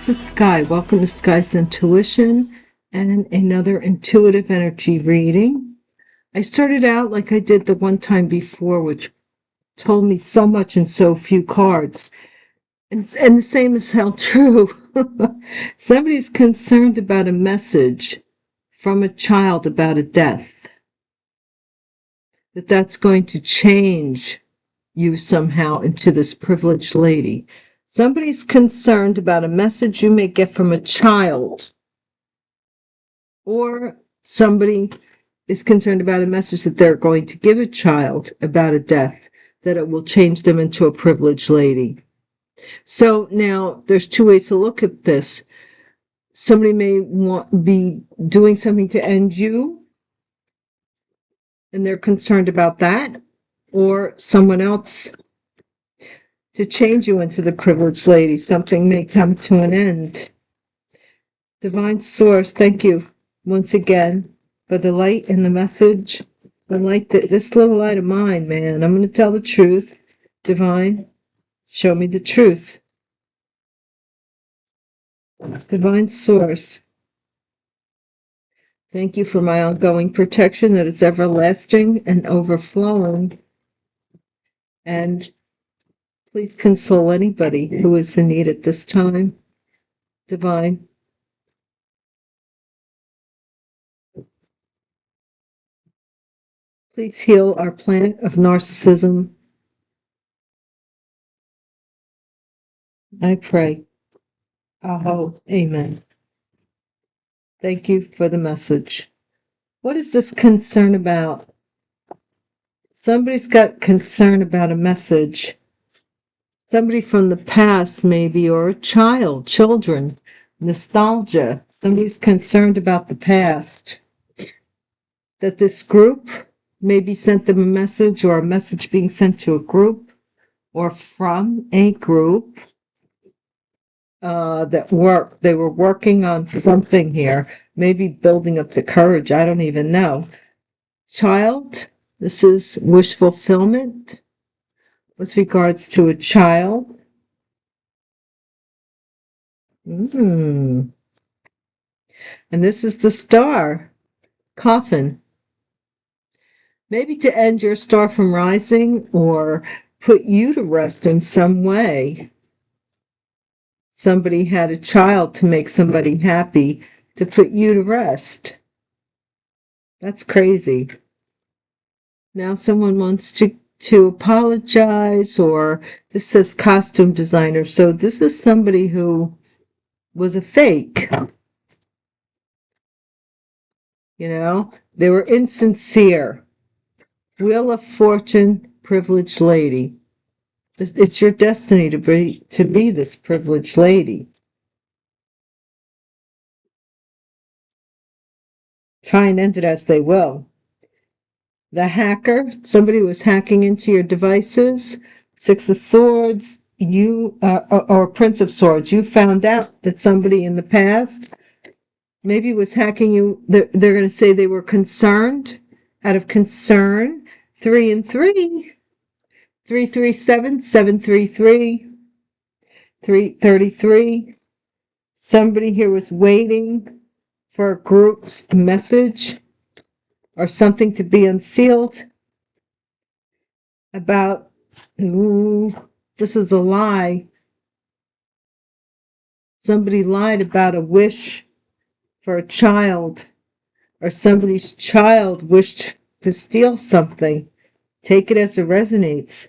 this is Sky. Welcome to Sky's Intuition and another intuitive energy reading. I started out like I did the one time before, which told me so much in so few cards. And the same is held true. Somebody's concerned about a message from a child about a death. That's going to change you somehow into this privileged lady. Somebody's concerned about a message you may get from a child, or somebody is concerned about a message that they're going to give a child about a death, that it will change them into a privileged lady. So now there's two ways to look at this. Somebody may be doing something to end you, and they're concerned about that, or someone else to change you into the privileged lady. Something may come to an end. Divine Source, thank you once again for the light and the message. The light, this little light of mine, man, I'm going to tell the truth. Divine, show me the truth. Divine Source, thank you for my ongoing protection that is everlasting and overflowing. And please console anybody who is in need at this time. Divine. Please heal our planet of narcissism. I pray. Aho. Amen. Thank you for the message. What is this concern about? Somebody's got concern about a message. Somebody from the past, maybe, or a child, children, nostalgia. Somebody's concerned about the past. That this group maybe sent them a message, or a message being sent to a group, or from a group they were working on something here, maybe building up the courage. I don't even know. Child, this is wish fulfillment with regards to a child. And this is the star, coffin. Maybe to end your star from rising, or put you to rest in some way. Somebody had a child to make somebody happy, to put you to rest. That's crazy. Now someone wants to apologize, or this says costume designer. So this is somebody who was a fake. You know, they were insincere. Wheel of Fortune, privileged lady. It's your destiny to be this privileged lady. Try and end it as they will. The hacker, somebody was hacking into your devices. Six of Swords, or Prince of Swords. You found out that somebody in the past maybe was hacking you. They're going to say they were concerned, out of concern. 3 and 3. 337, 733, 333. Somebody here was waiting for a group's message or something to be unsealed about, this is a lie. Somebody lied about a wish for a child, or somebody's child wished to steal something. Take it as it resonates.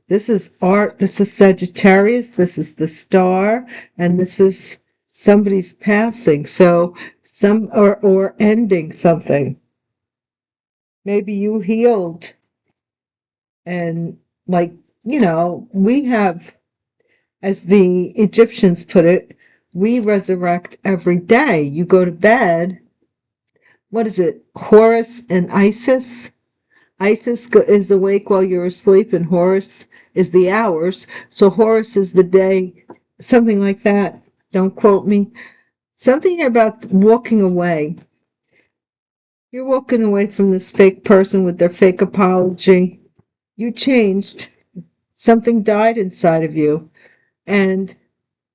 This is art, this is Sagittarius, this is the star, and this is somebody's passing. So or ending something. Maybe you healed, and we have, as the Egyptians put it, we resurrect every day. You go to bed. What is it? Horus and Isis? Isis is awake while you're asleep, and Horus is the hours. So Horus is the day, something like that. Don't quote me. Something about walking away. You're walking away from this fake person with their fake apology. You changed. Something died inside of you. And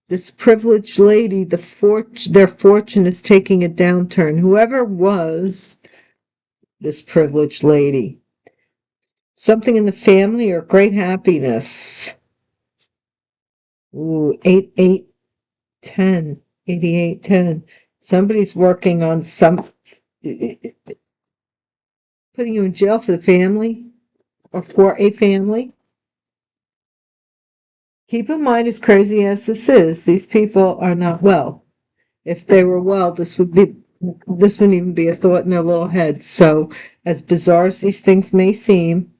This privileged lady, their fortune is taking a downturn. Whoever was this privileged lady. Something in the family or great happiness. Ooh, 8810. 8810. Somebody's working on putting you in jail for the family or for a family. Keep in mind, as crazy as this is, these people are not well. If they were well, this wouldn't even be a thought in their little heads. So, as bizarre as these things may seem,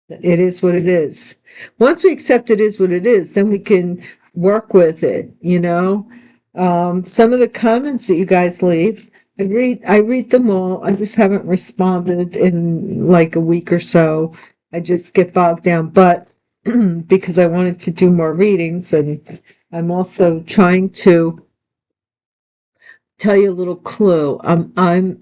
it is what it is. Once we accept it is what it is, then we can work with it, you know. Some of the comments that you guys leave, I read them all. I just haven't responded in like a week or so. I just get bogged down, but because I wanted to do more readings, and I'm also trying to tell you a little clue. I'm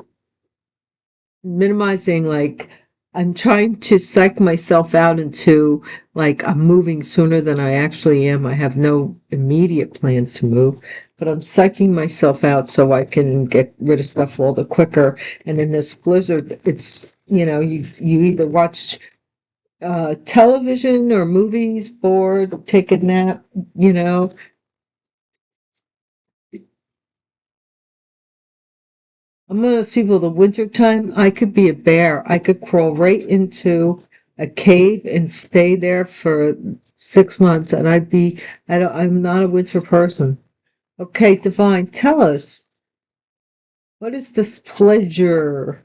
minimizing, like, I'm trying to psych myself out into like I'm moving sooner than I actually am. I have no immediate plans to move, but I'm psyching myself out so I can get rid of stuff all the quicker. And in this blizzard, it's, you either watch television or movies, bored, take a nap, you know. I'm one of those people, the wintertime, I could be a bear. I could crawl right into a cave and stay there for 6 months, and I'm not a winter person. Okay, Divine, tell us, what is this pleasure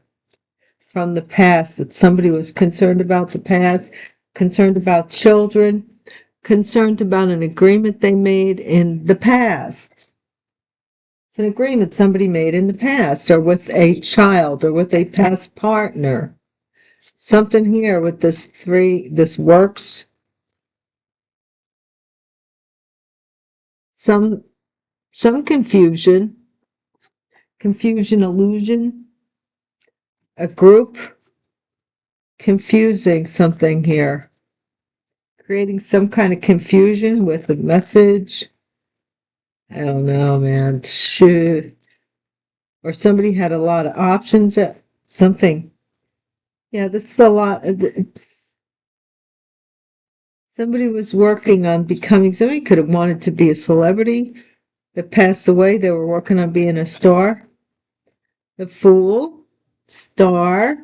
from the past that somebody was concerned about the past, concerned about children, concerned about an agreement they made in the past? It's an agreement somebody made in the past, or with a child, or with a past partner. Something here with this works. Some confusion, illusion, a group, confusing something here. Creating some kind of confusion with a message. I don't know, man. Shoot. Or somebody had a lot of options at something. Yeah, this is a lot. Somebody was working on becoming, somebody could have wanted to be a celebrity that passed away. They were working on being a star. The Fool, star,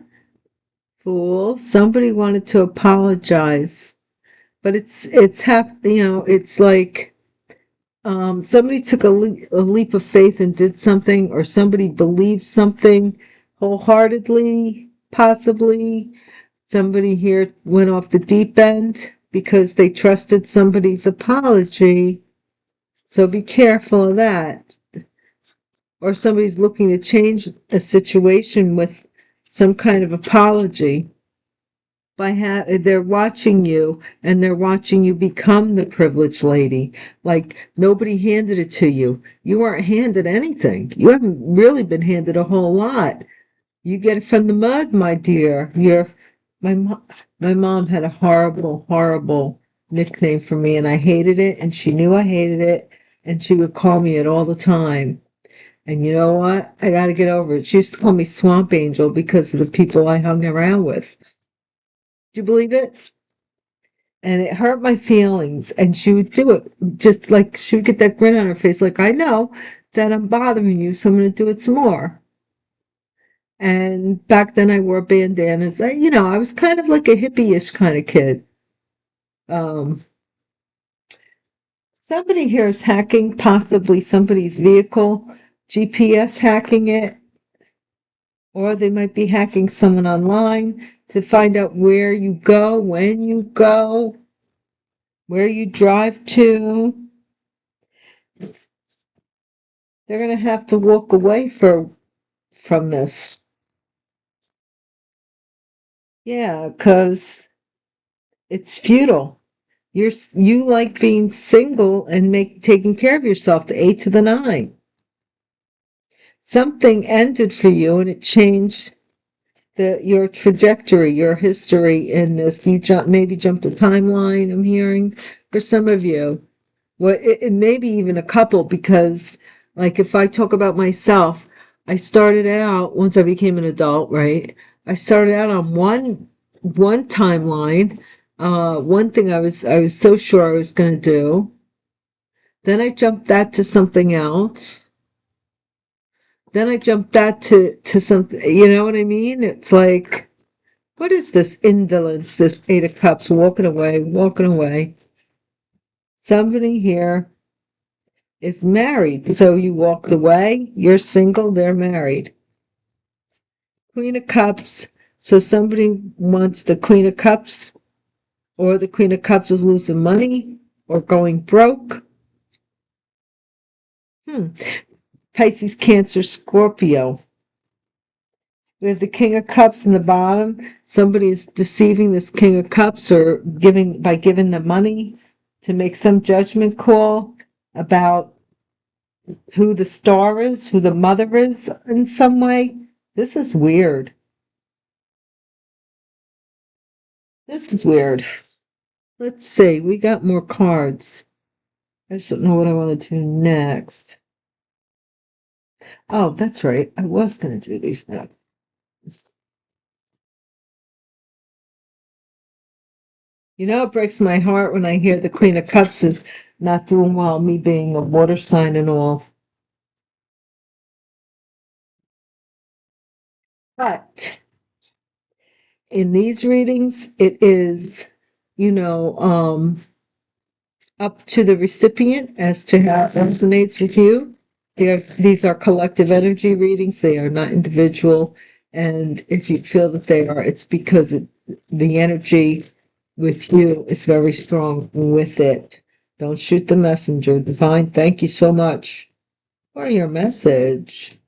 fool. Somebody wanted to apologize, but it's like somebody took a leap of faith and did something, or somebody believed something wholeheartedly, possibly. Somebody here went off the deep end because they trusted somebody's apology. So be careful of that. Or somebody's looking to change a situation with some kind of apology. They're watching you, and they're watching you become the privileged lady. Like, nobody handed it to you. You weren't handed anything. You haven't really been handed a whole lot. You get it from the mud, my dear. My mom had a horrible, horrible nickname for me, and I hated it, and she knew I hated it, and she would call me it all the time. And you know what? I got to get over it. She used to call me Swamp Angel because of the people I hung around with. Do you believe it? And it hurt my feelings, and she would do it just like she would get that grin on her face, like, I know that I'm bothering you, so I'm going to do it some more. And back then I wore bandanas. I was kind of like a hippie-ish kind of kid. Um, Somebody here is hacking possibly somebody's vehicle, GPS hacking it, or they might be hacking someone online to find out where you go, when you go, where you drive to. They're going to have to walk away from this. Yeah, because it's futile. You like being single and taking care of yourself, the 8 to the 9. Something ended for you and it changed your trajectory, your history in this. You maybe jumped a timeline, I'm hearing, for some of you. Well, it may be even a couple because, like, if I talk about myself, I started out once I became an adult, right? I started out on one timeline, one thing I was so sure I was going to do. Then I jumped that to something else. Then I jumped that to something. You know what I mean? It's like, what is this indolence? This Eight of Cups, walking away, walking away. Somebody here is married. So you walked away, you're single, they're married. Queen of Cups. So somebody wants the Queen of Cups, or the Queen of Cups is losing money or going broke. Pisces, Cancer, Scorpio. We have the King of Cups in the bottom. Somebody is deceiving this King of Cups or giving them money to make some judgment call about who the star is, who the mother is in some way. This is weird. This is weird. Let's see. We got more cards. I just don't know what I want to do next. Oh, that's right. I was going to do these now. You know, it breaks my heart when I hear the Queen of Cups is not doing well, me being a water sign and all. But in these readings, it is, up to the recipient as to how it resonates with you. These are collective energy readings. They are not individual. And if you feel that they are, it's because the energy with you is very strong with it. Don't shoot the messenger. Divine, thank you so much for your message.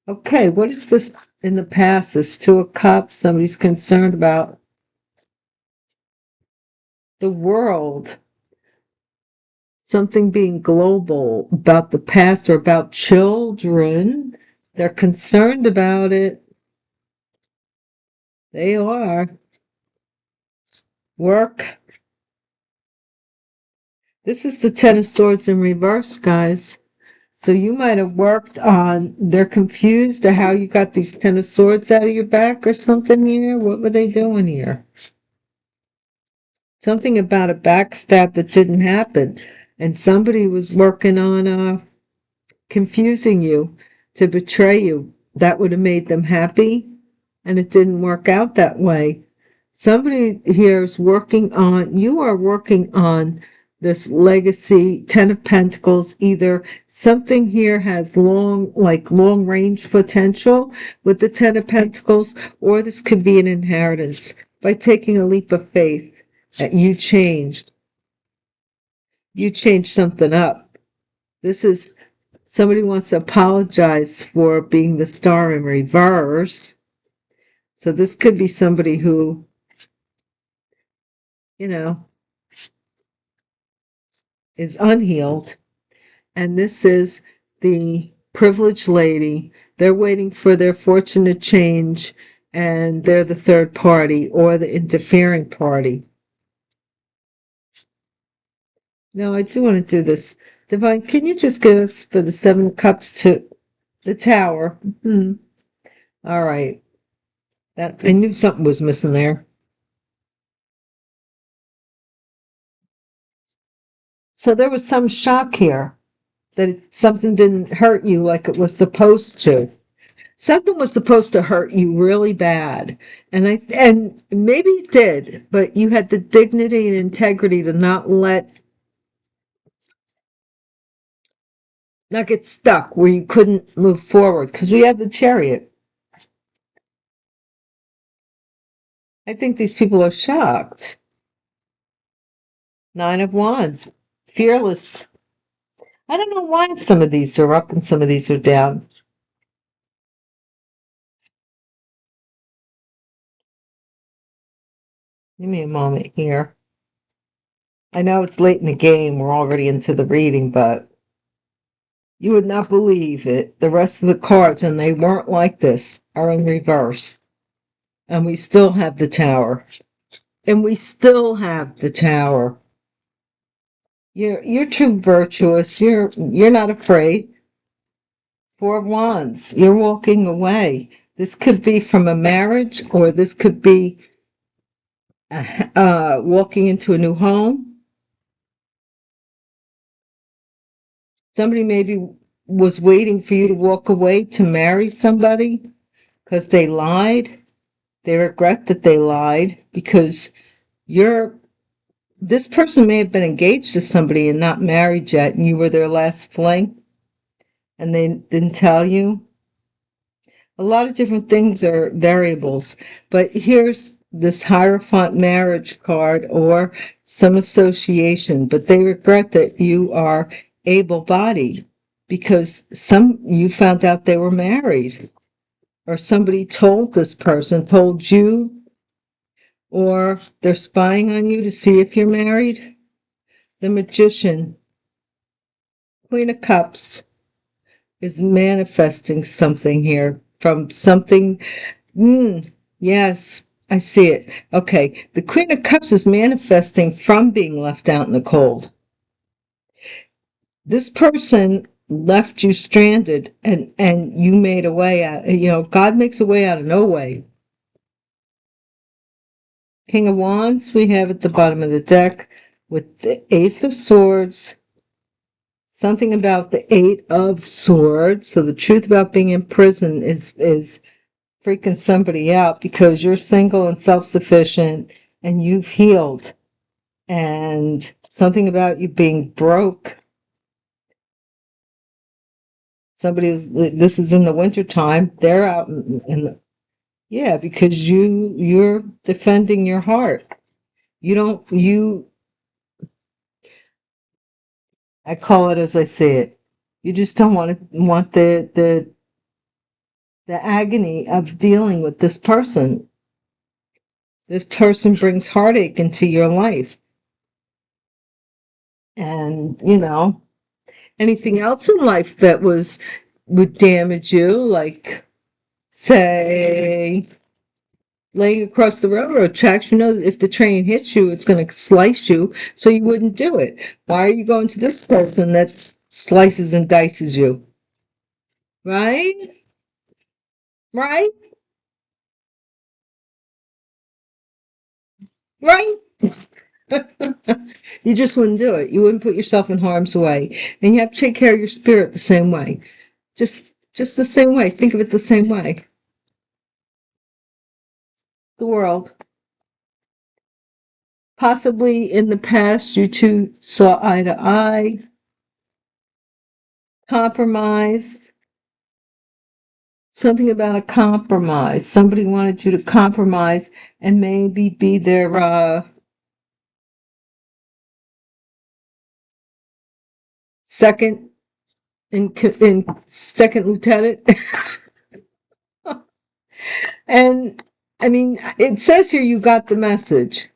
Okay, what is this in the past? This Two of Cups. Somebody's concerned about the world. Something being global, about the past or about children. They're concerned about it. They are. Work. This is the Ten of Swords in reverse, guys. So you might have worked on, they're confused to how you got these Ten of Swords out of your back or something here. What were they doing here? Something about a backstab that didn't happen. And somebody was working on confusing you to betray you. That would have made them happy, and it didn't work out that way. Somebody here is you are working on this legacy, Ten of Pentacles. Either something here has long range potential with the Ten of Pentacles, or this could be an inheritance by taking a leap of faith that you changed something up. This is somebody wants to apologize for being the star in reverse. So this could be somebody who, is unhealed. And this is the privileged lady. They're waiting for their fortune to change, and they're the third party or the interfering party. No, I do want to do this. Divine, can you just give us for the Seven of Cups to the Tower? All right. I knew something was missing there. So there was some shock here that something didn't hurt you like it was supposed to. Something was supposed to hurt you really bad. And maybe it did, but you had the dignity and integrity to not get stuck where you couldn't move forward, because we have the Chariot. I think these people are shocked. Nine of Wands. Fearless. I don't know why some of these are up and some of these are down. Give me a moment here. I know it's late in the game. We're already into the reading, but you would not believe it. The rest of the cards, and they weren't like this, are in reverse. And we still have the Tower. And we still have the Tower. You're too virtuous. You're not afraid. Four of Wands. You're walking away. This could be from a marriage, or this could be walking into a new home. Somebody maybe was waiting for you to walk away to marry somebody because they lied. They regret that they lied because this person may have been engaged to somebody and not married yet, and you were their last fling, and they didn't tell you. A lot of different things are variables, but here's this Hierophant marriage card or some association, but they regret that you are able-bodied because you found out they were married, or somebody told you, or they're spying on you to see if you're married. The Magician, Queen of Cups, is manifesting something here from something. Yes, I see it. Okay, the Queen of Cups is manifesting from being left out in the cold. This person left you stranded, and you made a way out. God makes a way out of no way. King of Wands we have at the bottom of the deck with the Ace of Swords. Something about the Eight of Swords. So the truth about being in prison is freaking somebody out because you're single and self-sufficient and you've healed. And something about you being broke. This is in the wintertime. They're out yeah, because you're defending your heart. I call it as I say it. You just don't want the agony of dealing with this person. This person brings heartache into your life. And, anything else in life that would damage you, like, say, laying across the railroad tracks, if the train hits you, it's going to slice you, so you wouldn't do it. Why are you going to this person that slices and dices you? Right? Right? Right? You just wouldn't do it. You wouldn't put yourself in harm's way. And you have to take care of your spirit the same way. Just the same way. Think of it the same way. The world. Possibly in the past, you two saw eye to eye, compromised. Something about a compromise. Somebody wanted you to compromise and maybe be their second in second lieutenant. And I mean, it says here you got the message.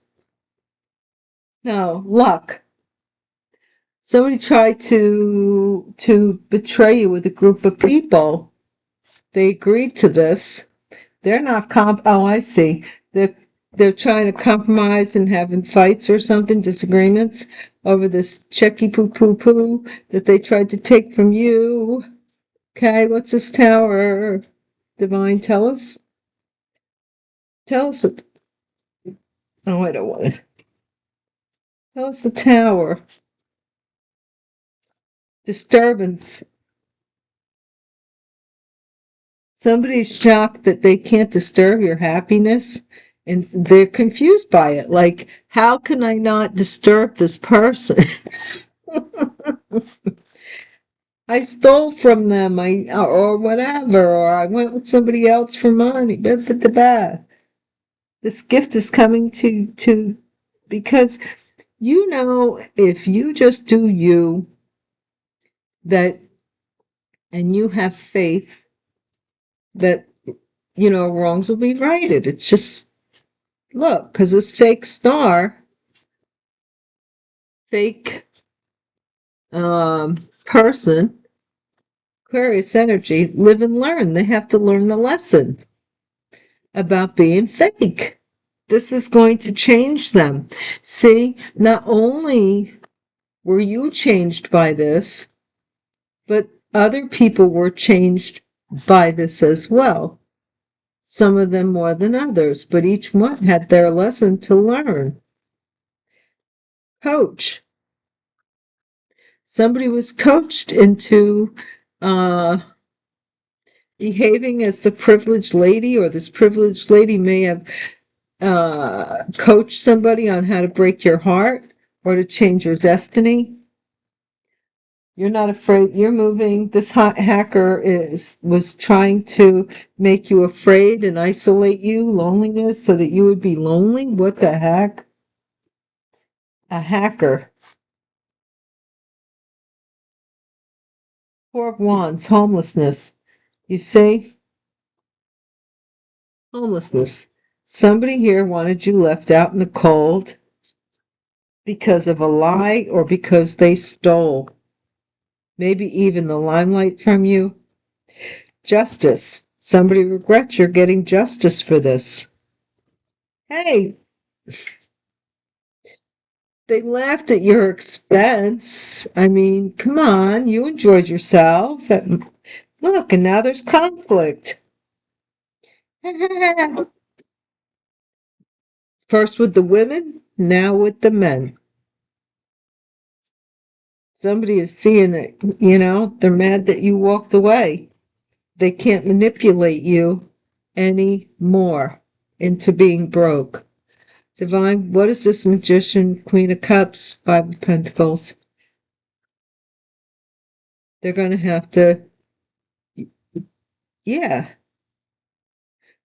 No, luck. Somebody tried to betray you with a group of people. They agreed to this. They're not oh, I see. They're trying to compromise and having fights or something, disagreements over this checky poo poo poo that they tried to take from you. Okay, what's this Tower? Divine, tell us. Tell us what. Oh, I don't want it. Tell us the Tower. Disturbance. Somebody's shocked that they can't disturb your happiness, and they're confused by it. Like, how can I not disturb this person? I stole from them, or whatever, or I went with somebody else for money. This gift is coming to because if you just do you, and you have faith that wrongs will be righted. It's just look, because this fake star, fake person, Aquarius energy, live and learn. They have to learn the lesson. about being fake. This is going to change them. See, not only were you changed by this, but other people were changed by this as well. Some of them more than others, but each one had their lesson to learn. Coach. Somebody was coached into behaving as the privileged lady, or this privileged lady may have coached somebody on how to break your heart or to change your destiny. You're not afraid. You're moving. This hacker was trying to make you afraid and isolate you, loneliness, so that you would be lonely. What the heck? A hacker. Four of Wands, homelessness. You see? Homelessness. Somebody here wanted you left out in the cold because of a lie or because they stole. Maybe even the limelight from you. Justice. Somebody regrets you're getting justice for this. Hey, they laughed at your expense. I mean, come on, you enjoyed yourself. Look, and now there's conflict. First with the women, now with the men. Somebody is seeing that, they're mad that you walked away. They can't manipulate you anymore into being broke. Divine, what is this Magician, Queen of Cups, Five of Pentacles? They're going to have to, yeah.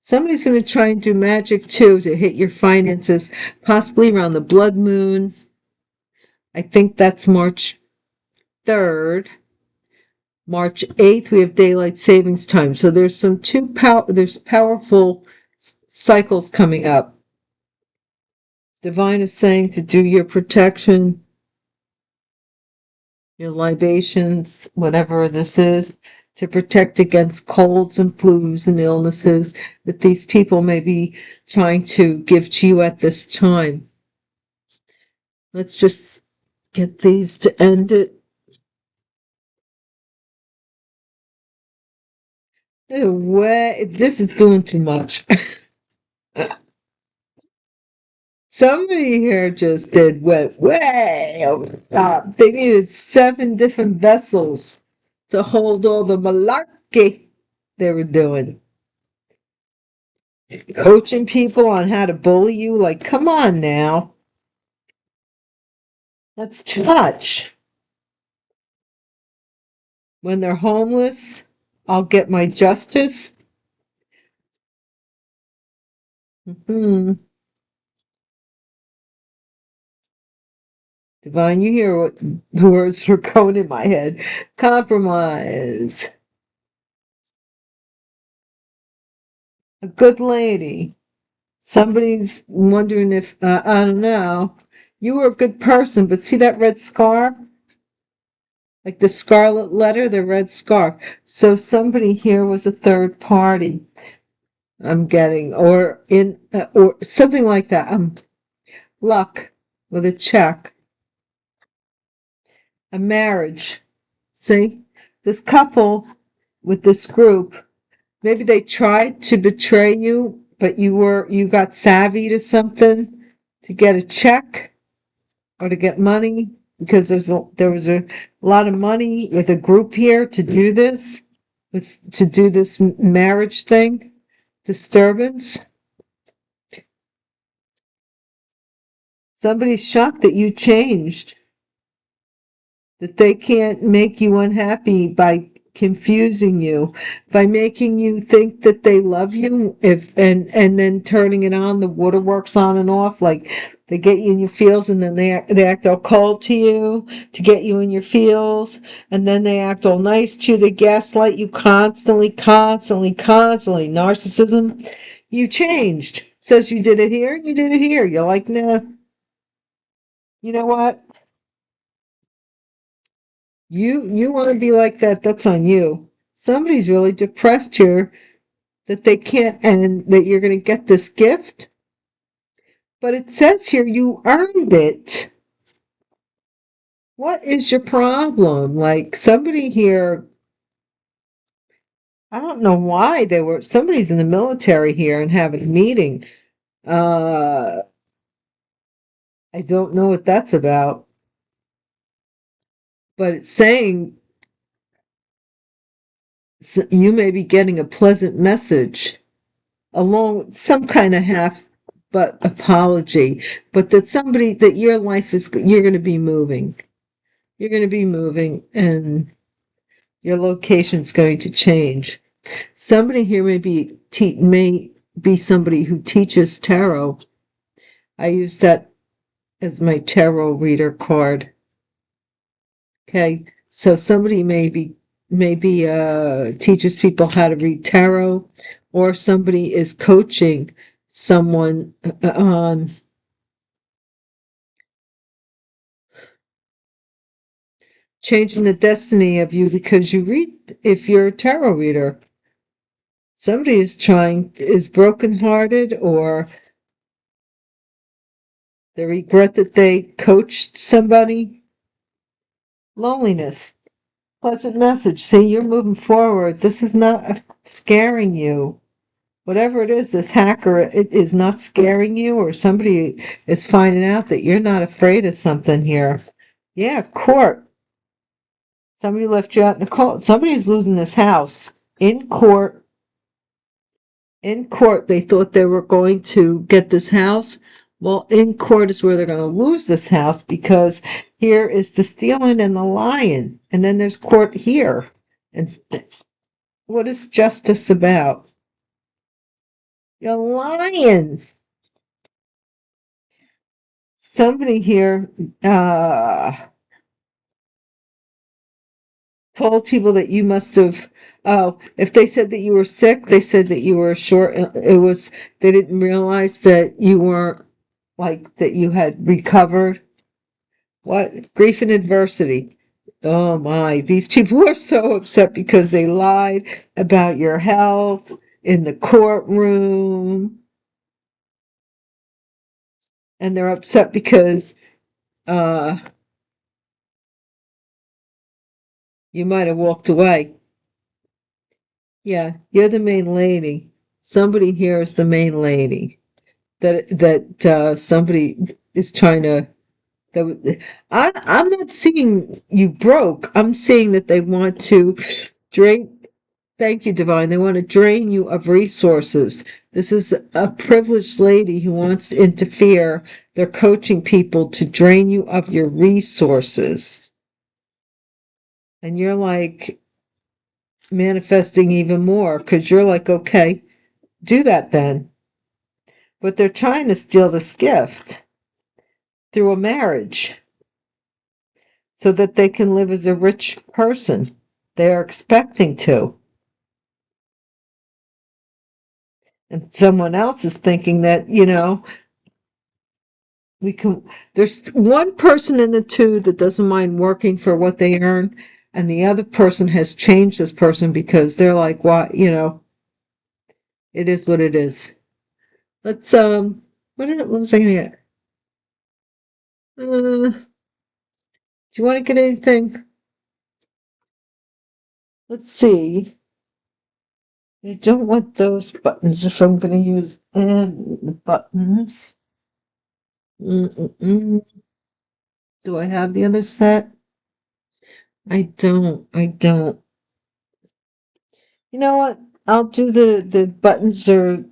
Somebody's going to try and do magic too to hit your finances, possibly around the blood moon. I think that's March 3rd. March 8th, we have daylight savings time. So there's there's powerful cycles coming up. Divine is saying to do your protection, your libations, whatever this is, to protect against colds and flus and illnesses that these people may be trying to give to you at this time. Let's just get these to end it. This is doing too much. Somebody here just went way over the top. They needed 7 different vessels to hold all the malarkey they were doing. Coaching people on how to bully you, like, come on now. That's too much. When they're homeless, I'll get my justice. Divine, you hear what the words were going in my head. Compromise. A good lady. Somebody's wondering if, I don't know, you were a good person, but see that red scarf? Like the scarlet letter, the red scarf. So somebody here was a third party, I'm getting, or something like that. Luck with a check. A marriage. See? This couple with this group, maybe they tried to betray you, but you got savvy to something to get a check or to get money, because there was a lot of money with a group here to do this, to do this marriage thing, disturbance. Somebody's shocked that you changed, that they can't make you unhappy by confusing you, by making you think that they love you, and then turning it on, the waterworks on and off, like they get you in your feels, and then they act all cold to you to get you in your feels, and then they act all nice to you. They gaslight you constantly. Narcissism. You changed. Says you did it here, you did it here. You're like, nah. You know what? You want to be like that, that's on you. Somebody's really depressed here that they can't, and that you're going to get this gift. But it says here you earned it. What is your problem? Like somebody here, I don't know why somebody's in the military here and having a meeting. Uh, I don't know what that's about, but it's saying you may be getting a pleasant message along with some kind of half but apology, but that your life is, you're going to be moving. You're going to be moving and your location's going to change. Somebody here may be somebody who teaches tarot. I use that as my tarot reader card. Okay, so somebody maybe teaches people how to read tarot, or somebody is coaching someone on changing the destiny of you because you read, if you're a tarot reader. Somebody is brokenhearted, or they regret that they coached somebody. Loneliness. Pleasant message. See, you're moving forward. This is not scaring you. Whatever it is, this hacker, it is not scaring you, or somebody is finding out that you're not afraid of something here. Yeah, court. Somebody left you out in the cold. Somebody's losing this house. In court. In court, they thought they were going to get this house. Well, in court is where they're going to lose this house, because here is the stealing and the lying. And then there's court here. And what is justice about? You're lying. Somebody here told people that you must have, oh, if they said that you were sick, they said that you were short. They didn't realize that you weren't, like, that you had recovered. What? Grief and adversity. Oh my, these people are so upset because they lied about your health in the courtroom. And they're upset because uh you might have walked away. Yeah, you're the main lady. Somebody here is the main lady. That somebody is trying to. I'm not seeing you broke. I'm seeing that they want to drain. Thank you, Divine. They want to drain you of resources. This is a privileged lady who wants to interfere. They're coaching people to drain you of your resources. And you're like manifesting even more, because you're like, okay, do that then. But they're trying to steal this gift through a marriage so that they can live as a rich person. They are expecting to. And someone else is thinking that, there's one person in the two that doesn't mind working for what they earn, and the other person has changed this person because they're like, what, it is what it is. Let's, what was I gonna get? Do you want to get anything? Let's see. I don't want those buttons if I'm going to use buttons. Do I have the other set? I don't. You know what? I'll do the buttons or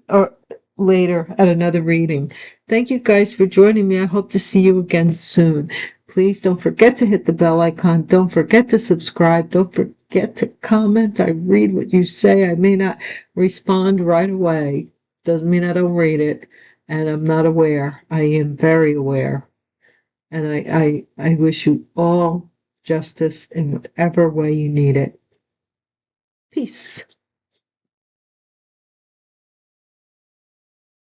later at another reading. Thank you guys for joining me. I hope to see you again soon. Please don't forget to hit the bell icon. Don't forget to subscribe. Don't forget to comment. I read what you say. I may not respond right away. Doesn't mean I don't read it. And I'm not aware. I am very aware. And I wish you all justice in whatever way you need it. Peace.